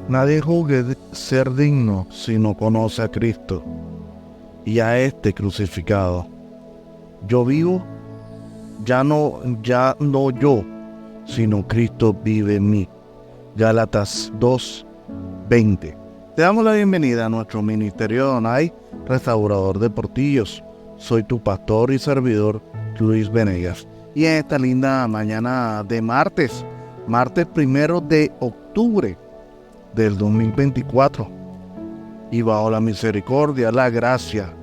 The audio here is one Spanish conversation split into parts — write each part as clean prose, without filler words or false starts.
Nadie juzgue ser digno si no conoce a Cristo y a este crucificado. Yo vivo, ya no yo, sino Cristo vive en mí. Gálatas 2:20. Te damos la bienvenida a nuestro ministerio Donai, restaurador de Portillos. Soy tu pastor y servidor, Luis Venegas. Y en esta linda mañana de martes 1 de octubre del 2024, y bajo la misericordia, la gracia,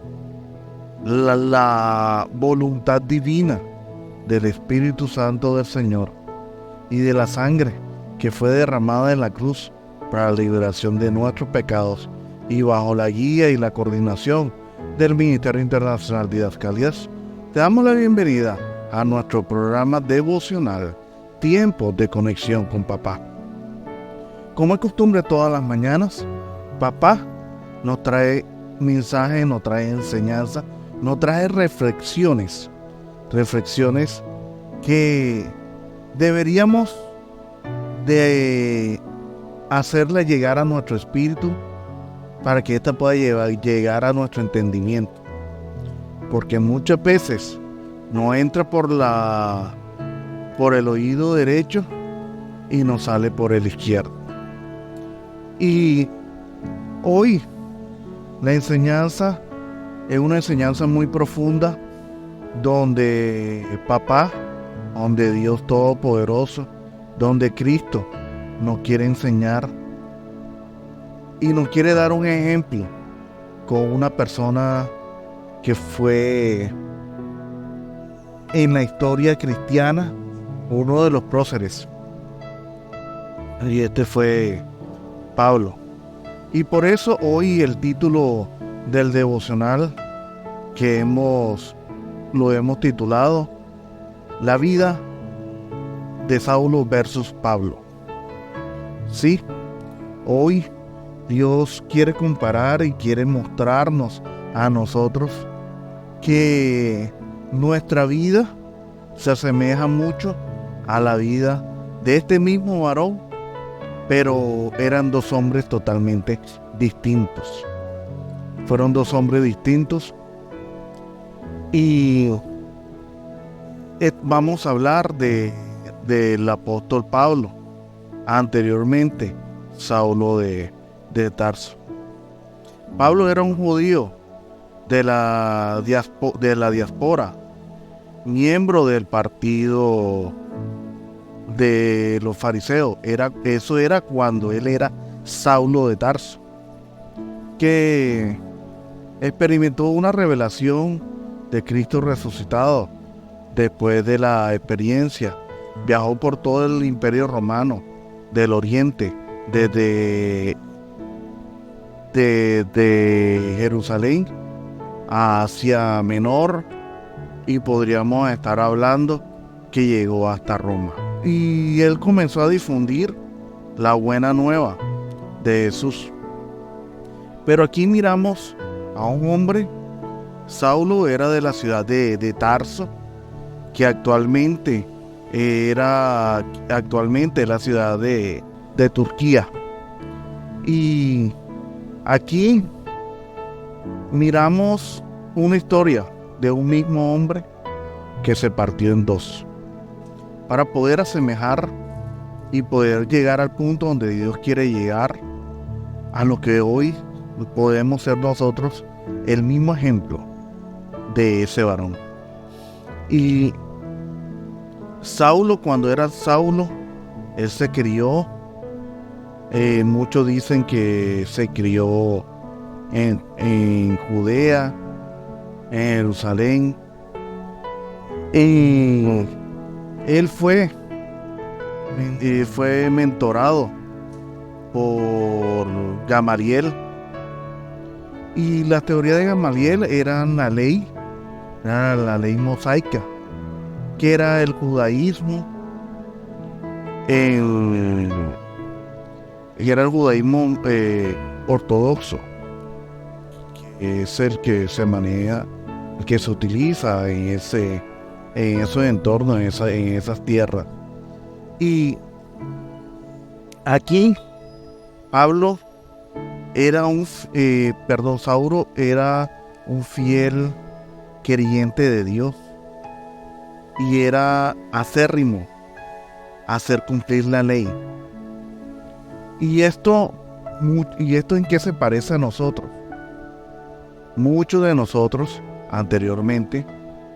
la voluntad divina del Espíritu Santo del Señor y de la sangre que fue derramada en la cruz para la liberación de nuestros pecados, y bajo la guía y la coordinación del Ministerio Internacional de Didascalias, te damos la bienvenida a nuestro programa devocional Tiempos de Conexión con Papá. Como es costumbre todas las mañanas, Papá nos trae mensajes, nos trae enseñanza, nos trae reflexiones que deberíamos de hacerle llegar a nuestro espíritu para que ésta pueda llegar a nuestro entendimiento, porque muchas veces no entra por el oído derecho y no sale por el izquierdo. Y hoy la enseñanza es una enseñanza muy profunda, donde Papá, donde Dios Todopoderoso, donde Cristo nos quiere enseñar y nos quiere dar un ejemplo con una persona que fue en la historia cristiana uno de los próceres, y este fue Pablo. Y por eso hoy el título del devocional que lo hemos titulado La vida de Saulo versus Pablo. Sí, hoy Dios quiere comparar y quiere mostrarnos a nosotros que nuestra vida se asemeja mucho a la vida de este mismo varón, pero eran dos hombres totalmente distintos. Fueron dos hombres distintos, y vamos a hablar del apóstol Pablo, anteriormente Saulo de Tarso. Pablo era un judío de la diáspora, miembro del partido de los fariseos. Eso era cuando él era Saulo de Tarso, que experimentó una revelación de Cristo resucitado. Después de la experiencia, viajó por todo el imperio romano del oriente, desde Jerusalén a Asia Menor, y podríamos estar hablando que llegó hasta Roma. Y él comenzó a difundir la buena nueva de Jesús. Pero aquí miramos a un hombre. Saulo era de la ciudad de Tarso, que actualmente es la ciudad de Turquía. Y aquí miramos una historia de un mismo hombre que se partió en dos, para poder asemejar y poder llegar al punto donde Dios quiere llegar, a lo que hoy podemos ser nosotros, el mismo ejemplo de ese varón. Y Saulo, cuando era Saulo, él se crió, muchos dicen que se crió en Judea, en Jerusalén. Él fue mentorado por Gamaliel, y la teoría de Gamaliel era la ley mosaica, que era el judaísmo, ortodoxo, que es el que se maneja, el que se utiliza en esos entornos, en esas tierras. Y aquí Pablo era Saulo era un fiel creyente de Dios y era acérrimo a hacer cumplir la ley. ¿Y esto en qué se parece a nosotros? Muchos de nosotros anteriormente,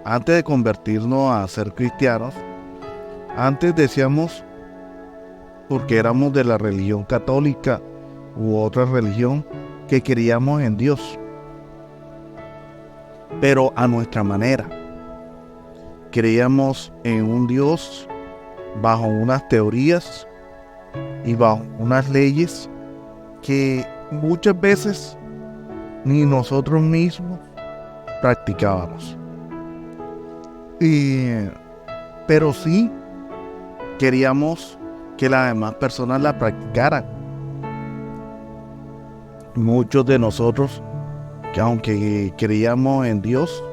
antes de convertirnos a ser cristianos, antes decíamos, porque éramos de la religión católica u otra religión, que creíamos en Dios, pero a nuestra manera. Creíamos en un Dios bajo unas teorías y bajo unas leyes que muchas veces ni nosotros mismos practicábamos. Pero sí queríamos que las demás personas la practicaran. Muchos de nosotros, que aunque creíamos en Dios,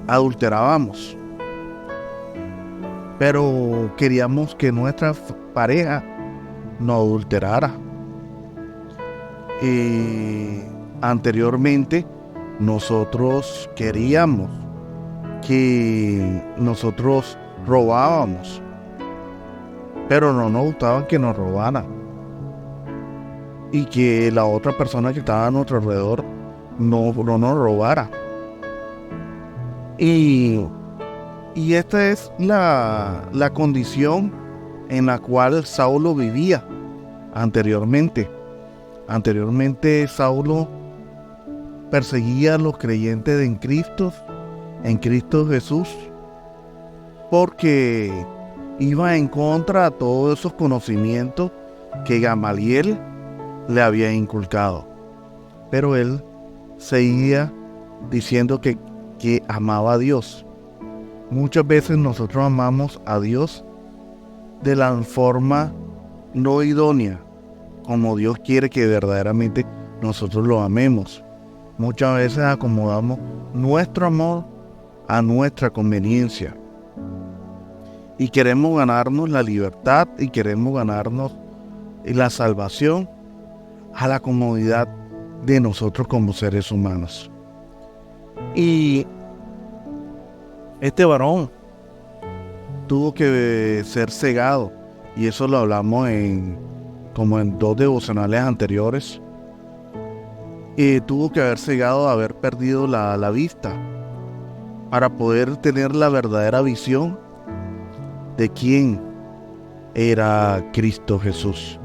adulterábamos, pero queríamos que nuestra pareja no adulterara. Anteriormente nosotros queríamos que nosotros robábamos, pero no nos gustaba que nos robaran y que la otra persona que estaba a nuestro alrededor no nos robara. Y esta es la condición en la cual Saulo vivía anteriormente. Anteriormente Saulo perseguía a los creyentes en Cristo Jesús, porque iba en contra de todos esos conocimientos que Gamaliel le había inculcado. Pero él seguía diciendo que amaba a Dios. Muchas veces nosotros amamos a Dios de la forma no idónea, como Dios quiere que verdaderamente nosotros lo amemos. Muchas veces acomodamos nuestro amor a nuestra conveniencia y queremos ganarnos la libertad y queremos ganarnos la salvación a la comodidad de nosotros como seres humanos. Y este varón tuvo que ser cegado, y eso lo hablamos como en 2 devocionales anteriores. Tuvo que haber cegado, haber perdido la vista para poder tener la verdadera visión de quién era Cristo Jesús,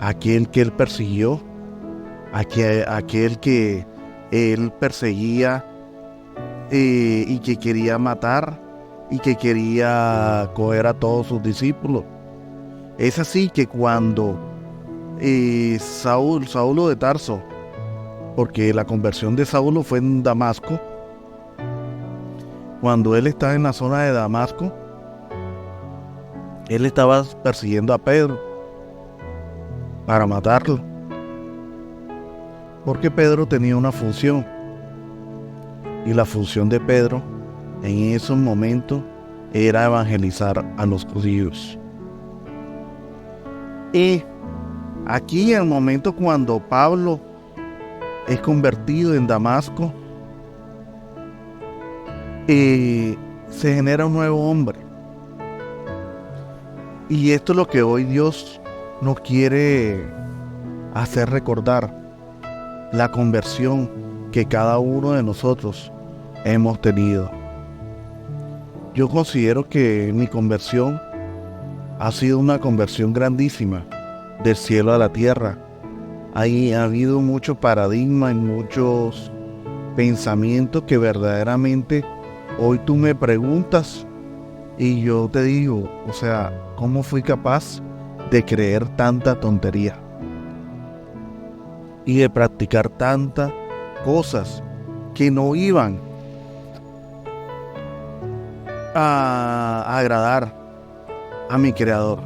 aquel que él persiguió, aquel que él perseguía y que quería matar y que quería coger a todos sus discípulos. Es así que cuando Saulo de Tarso, porque la conversión de Saulo fue en Damasco, cuando él estaba en la zona de Damasco, él estaba persiguiendo a Pedro para matarlo, porque Pedro tenía una función, y la función de Pedro en esos momentos era evangelizar a los judíos. Y aquí en el momento cuando Pablo es convertido en Damasco, se genera un nuevo hombre. Y esto es lo que hoy Dios nos quiere hacer recordar: la conversión que cada uno de nosotros hemos tenido. Yo considero que mi conversión ha sido una conversión grandísima, del cielo a la tierra. Ahí ha habido muchos paradigmas y muchos pensamientos que verdaderamente hoy tú me preguntas y yo te digo, o sea, ¿cómo fui capaz de creer tanta tontería y de practicar tantas cosas que no iban a agradar a mi Creador?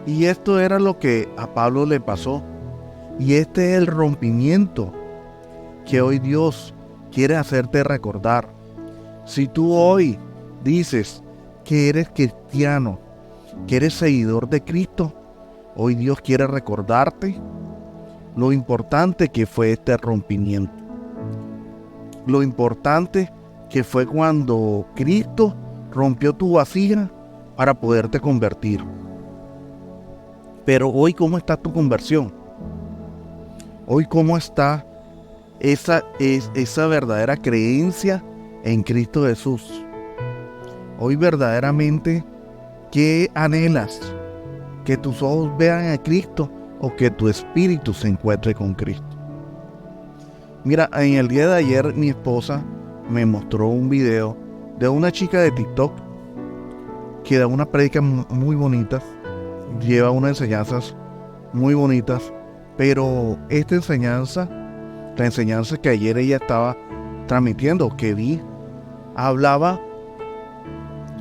Y esto era lo que a Pablo le pasó. Y este es el rompimiento que hoy Dios quiere hacerte recordar. Si tú hoy dices que eres cristiano, que eres seguidor de Cristo, Hoy Dios quiere recordarte lo importante que fue este rompimiento. Lo importante que fue cuando Cristo rompió tu vasija para poderte convertir. Pero hoy, ¿cómo está tu conversión? Hoy, ¿cómo está esa verdadera creencia en Cristo Jesús? Hoy verdaderamente, ¿qué anhelas? ¿Que tus ojos vean a Cristo o que tu espíritu se encuentre con Cristo? Mira, en el día de ayer mi esposa me mostró un video de una chica de TikTok que da unas prédicas muy bonitas, lleva unas enseñanzas muy bonitas, pero esta enseñanza, la enseñanza que ayer ella estaba transmitiendo, que vi, hablaba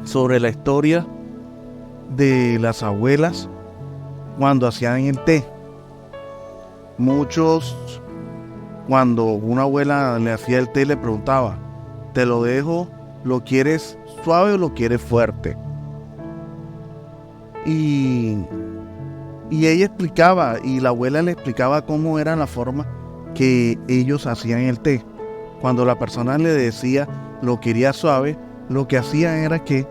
sobre la historia de las abuelas cuando hacían el té. Muchos, cuando una abuela le hacía el té, le preguntaba: ¿te lo dejo? ¿Lo quieres suave o lo quieres fuerte? Y ella explicaba, y la abuela le explicaba cómo era la forma que ellos hacían el té. Cuando la persona le decía lo quería suave, lo que hacían era que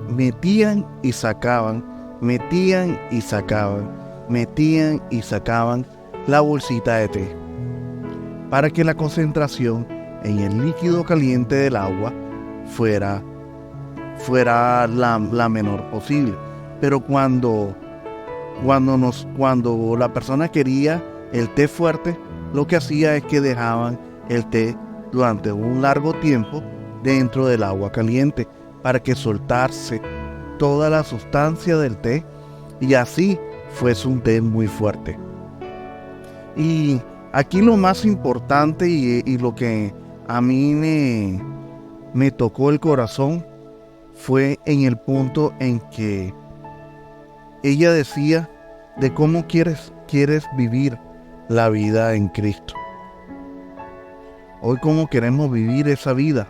metían y sacaban, metían y sacaban, metían y sacaban la bolsita de té, para que la concentración en el líquido caliente del agua fuera la menor posible. Pero cuando la persona quería el té fuerte, lo que hacía es que dejaban el té durante un largo tiempo dentro del agua caliente para que soltase toda la sustancia del té y así fuese un té muy fuerte. Y aquí lo más importante y lo que a mí me tocó el corazón fue en el punto en que ella decía de cómo quieres vivir la vida en Cristo. Hoy, ¿cómo queremos vivir esa vida?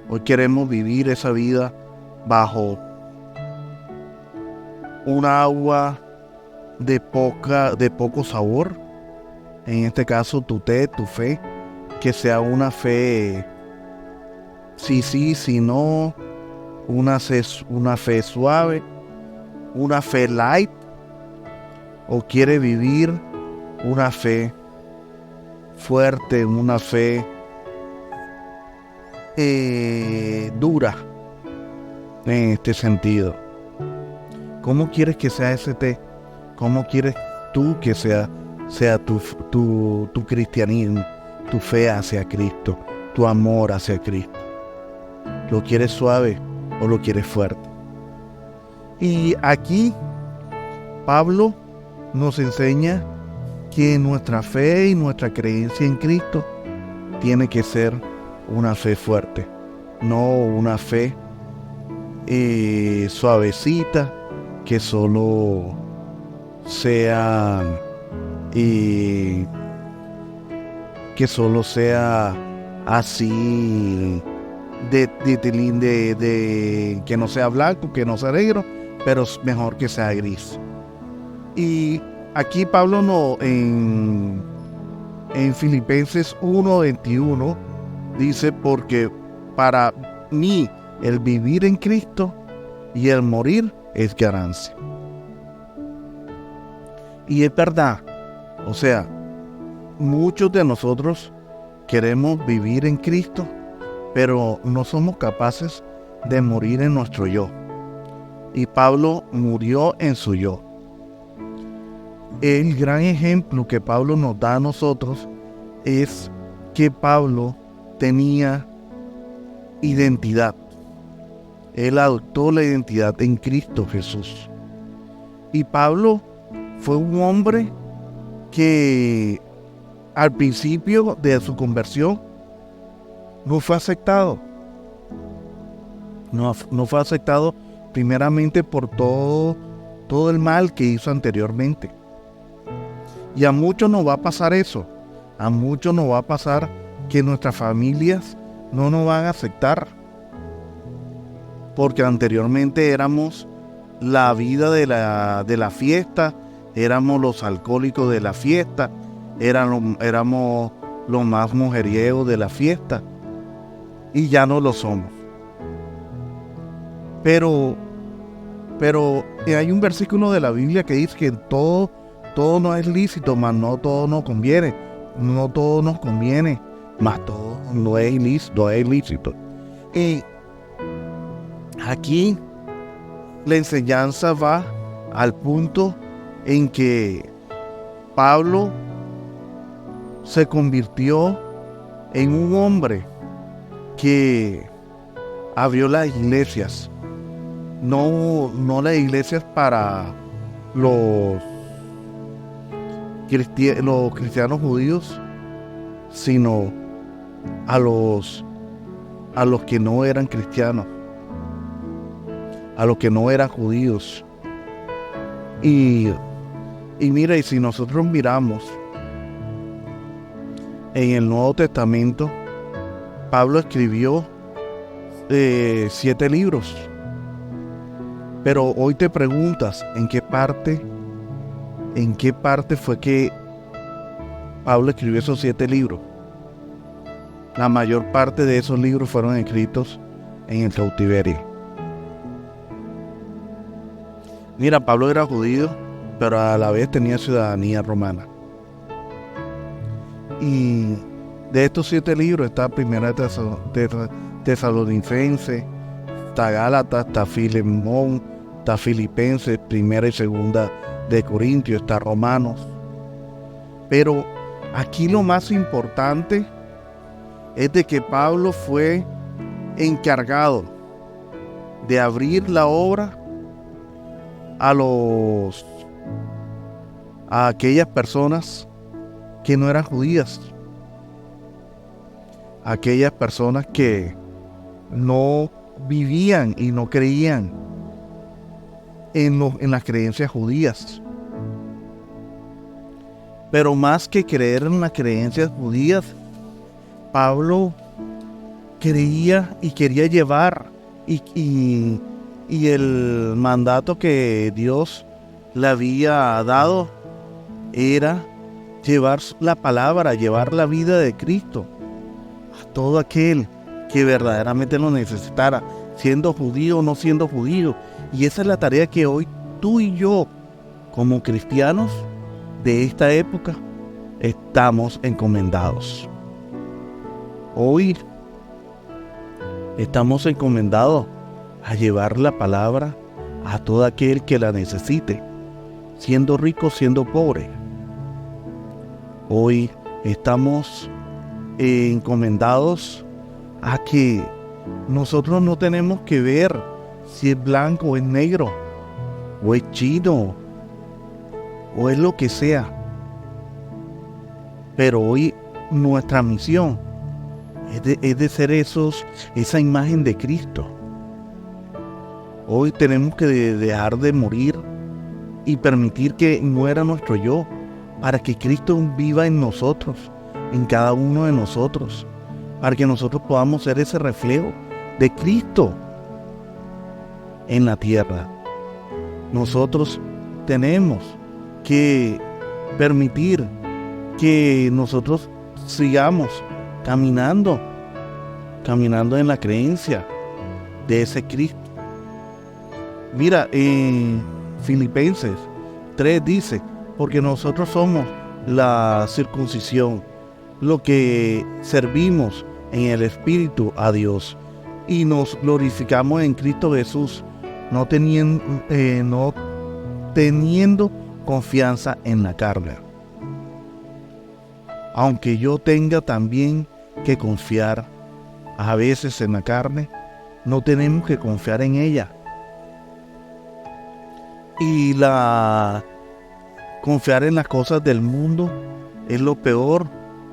Hoy queremos vivir esa vida bajo un agua de poco sabor. En este caso, tu té, tu fe, que sea una fe sí, si no, una fe suave, una fe light, o quiere vivir una fe fuerte, una fe dura en este sentido. ¿Cómo quieres que sea ese té? ¿Cómo quieres tú que sea tu cristianismo, tu fe hacia Cristo, tu amor hacia Cristo? ¿Lo quieres suave o lo quieres fuerte? Y aquí Pablo nos enseña que nuestra fe y nuestra creencia en Cristo tiene que ser una fe fuerte, no una fe suavecita, que solo sea así de que no sea blanco, que no sea negro, pero es mejor que sea gris. Y aquí Pablo en Filipenses 1:21 dice: porque para mí el vivir en Cristo y el morir es ganancia. Y es verdad, o sea, muchos de nosotros queremos vivir en Cristo, pero no somos capaces de morir en nuestro yo. Y Pablo murió en su yo. El gran ejemplo que Pablo nos da a nosotros es que Pablo tenía identidad. Él adoptó la identidad en Cristo Jesús. Y Pablo fue un hombre que al principio de su conversión no fue aceptado. No fue aceptado primeramente por todo el mal que hizo anteriormente. Y a muchos nos va a pasar eso. A muchos nos va a pasar que nuestras familias no nos van a aceptar. Porque anteriormente éramos la vida de la fiesta, éramos los alcohólicos de la fiesta, éramos los más mujeriegos de la fiesta, y ya no lo somos. Pero hay un versículo de la Biblia que dice que todo no es lícito, mas no todo nos conviene. No todo nos conviene, mas todo no es ilícito. Y aquí la enseñanza va al punto en que Pablo se convirtió en un hombre que abrió las iglesias. No las iglesias para los cristianos judíos, sino a los que no eran cristianos, a los que no eran judíos. Y mira, y si nosotros miramos en el Nuevo Testamento, Pablo escribió 7 libros. Pero hoy te preguntas, ¿en qué parte fue que Pablo escribió esos 7 libros? La mayor parte de esos libros fueron escritos en el cautiverio. Mira, Pablo era judío, pero a la vez tenía ciudadanía romana. Y de estos 7 libros está Primera Tesalonicense, está Gálatas, está Filemón, está Filipenses, Primera y Segunda de Corintios, está Romanos. Pero aquí lo más importante es de que Pablo fue encargado de abrir la obra a aquellas personas que no eran judías, aquellas personas que no vivían y no creían en las creencias judías. Pero más que creer en las creencias judías, Pablo creía y quería llevar y el mandato que Dios le había dado era llevar la palabra, llevar la vida de Cristo a todo aquel que verdaderamente lo necesitara, siendo judío o no siendo judío. Y esa es la tarea que hoy tú y yo, como cristianos de esta época, estamos encomendados. Hoy estamos encomendados a llevar la palabra a todo aquel que la necesite, siendo rico, siendo pobre. Hoy estamos encomendados a que nosotros no tenemos que ver si es blanco o es negro, o es chino, o es lo que sea. Pero hoy nuestra misión es de ser esa imagen de Cristo. Hoy tenemos que dejar de morir y permitir que muera nuestro yo, para que Cristo viva en nosotros, en cada uno de nosotros, para que nosotros podamos ser ese reflejo de Cristo en la tierra. Nosotros tenemos que permitir que nosotros sigamos caminando en la creencia de ese Cristo. Mira, en Filipenses 3 dice: porque nosotros somos la circuncisión, lo que servimos en el Espíritu a Dios, y nos glorificamos en Cristo Jesús, no teniendo confianza en la carne. Aunque yo tenga también que confiar a veces en la carne, no tenemos que confiar en ella. Y confiar en las cosas del mundo es lo peor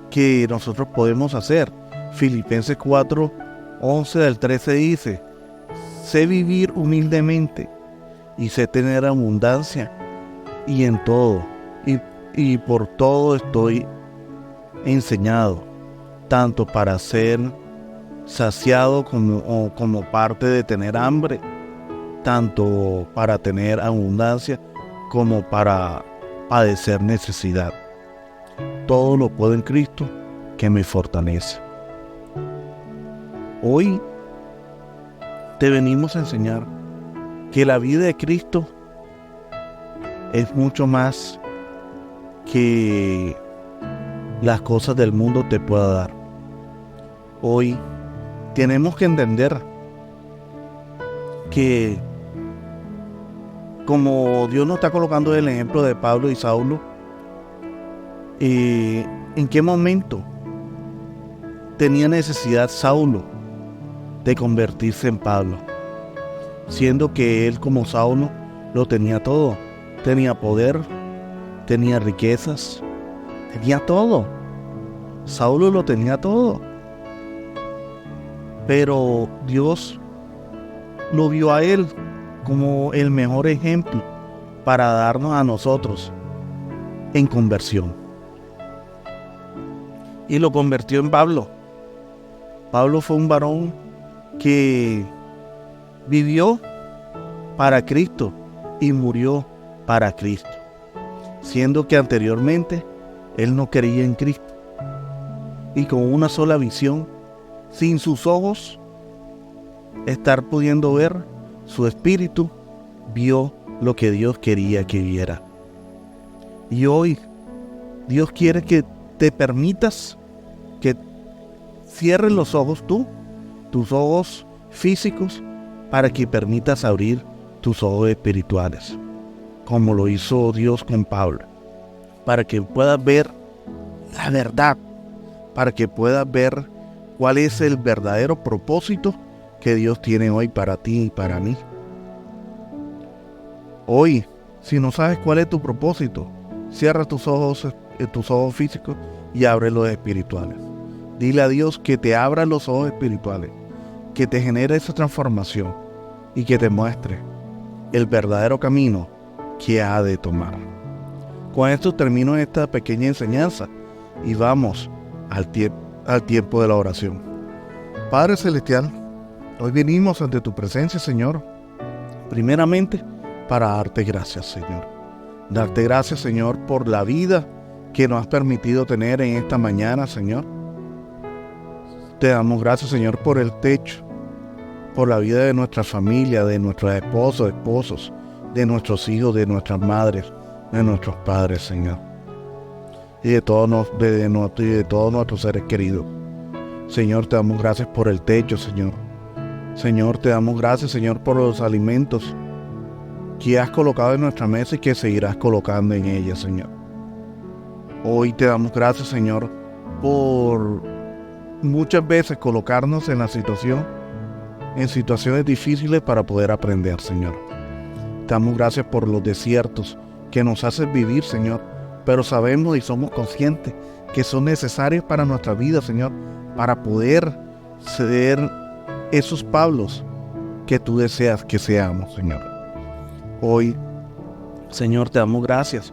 que nosotros podemos hacer. Filipenses 4:11 del 13 dice: sé vivir humildemente y sé tener abundancia, y en todo y por todo estoy enseñado, tanto para ser saciado como parte de tener hambre, tanto para tener abundancia como para padecer necesidad. Todo lo puedo en Cristo que me fortalece. Hoy te venimos a enseñar que la vida de Cristo es mucho más que las cosas del mundo te pueda dar. Hoy tenemos que entender que como Dios nos está colocando el ejemplo de Pablo y Saulo, ¿en qué momento tenía necesidad Saulo de convertirse en Pablo? Siendo que él como Saulo lo tenía todo. Tenía poder, tenía riquezas, tenía todo. Saulo lo tenía todo. Pero Dios lo vio a él como el mejor ejemplo para darnos a nosotros en conversión. Y lo convirtió en Pablo. Pablo fue un varón que vivió para Cristo y murió para Cristo, siendo que anteriormente él no creía en Cristo. Y con una sola visión, sin sus ojos estar pudiendo ver, su espíritu vio lo que Dios quería que viera. Y hoy Dios quiere que te permitas que cierres los ojos tú, tus ojos físicos, para que permitas abrir tus ojos espirituales, como lo hizo Dios con Pablo, para que puedas ver la verdad, para que puedas ver cuál es el verdadero propósito que Dios tiene hoy para ti y para mí. Hoy, si no sabes cuál es tu propósito, cierra tus ojos físicos y abre los espirituales. Dile a Dios que te abra los ojos espirituales, que te genere esa transformación y que te muestre el verdadero camino que ha de tomar. Con esto termino esta pequeña enseñanza y vamos al tiempo de la oración. Padre Celestial, hoy venimos ante tu presencia, Señor, primeramente para darte gracias, Señor. Darte gracias, Señor, por la vida que nos has permitido tener en esta mañana, Señor. Te damos gracias, Señor, por el techo, por la vida de nuestra familia, de nuestros esposos, de nuestros hijos, de nuestras madres, de nuestros padres, Señor. Y de todos nuestros seres queridos. Señor, te damos gracias por el techo, Señor. Señor, te damos gracias, Señor, por los alimentos que has colocado en nuestra mesa y que seguirás colocando en ella, Señor. Hoy te damos gracias, Señor, por muchas veces colocarnos en situaciones difíciles para poder aprender, Señor. Te damos gracias por los desiertos que nos haces vivir, Señor, pero sabemos y somos conscientes que son necesarios para nuestra vida, Señor, para poder ser esos Pablos que tú deseas que seamos, Señor. Hoy, Señor, te damos gracias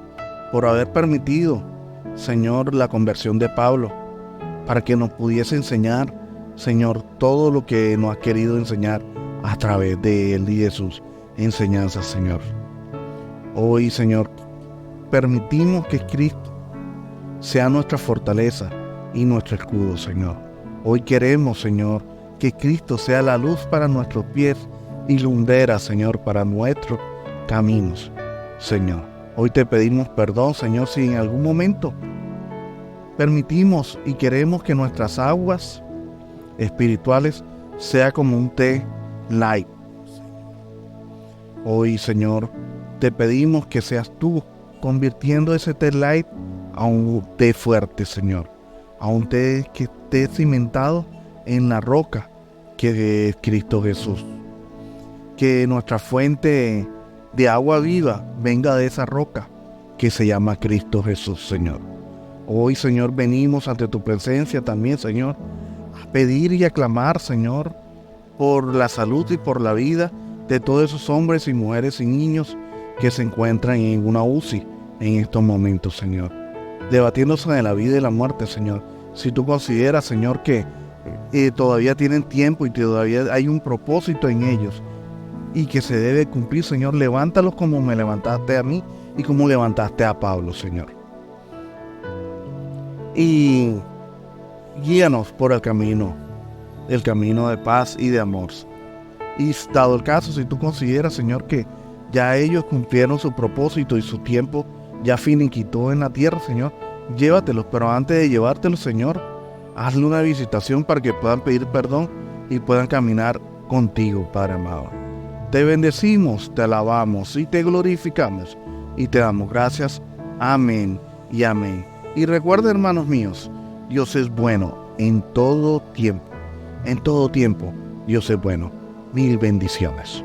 por haber permitido, Señor, la conversión de Pablo, para que nos pudiese enseñar, Señor, todo lo que nos has querido enseñar a través de él y de sus enseñanzas, Señor. Hoy, Señor, permitimos que Cristo sea nuestra fortaleza y nuestro escudo, Señor. Hoy queremos, Señor, que Cristo sea la luz para nuestros pies y lumbrera, Señor, para nuestros caminos, Señor. Hoy te pedimos perdón, Señor, si en algún momento permitimos y queremos que nuestras aguas espirituales sea como un té light. Hoy, Señor, te pedimos que seas tú convirtiendo ese té light a un té fuerte, Señor, a un té que esté cimentado en la roca que es Cristo Jesús. Que nuestra fuente de agua viva venga de esa roca que se llama Cristo Jesús, Señor. Hoy, Señor, venimos ante tu presencia también, Señor, a pedir y a clamar, Señor, por la salud y por la vida de todos esos hombres y mujeres y niños que se encuentran en una UCI en estos momentos, Señor, debatiéndose de la vida y la muerte, Señor. Si tú consideras, Señor, que todavía tienen tiempo y todavía hay un propósito en ellos y que se debe cumplir, Señor, levántalos como me levantaste a mí y como levantaste a Pablo, Señor. Y guíanos por el camino de paz y de amor. Y dado el caso, si tú consideras, Señor, que ya ellos cumplieron su propósito y su tiempo ya finiquitó en la tierra, Señor, llévatelos, pero antes de llevártelos, Señor, hazle una visitación para que puedan pedir perdón y puedan caminar contigo, Padre amado. Te bendecimos, te alabamos y te glorificamos y te damos gracias. Amén y amén. Y recuerden, hermanos míos, Dios es bueno en todo tiempo. En todo tiempo, Dios es bueno. Mil bendiciones.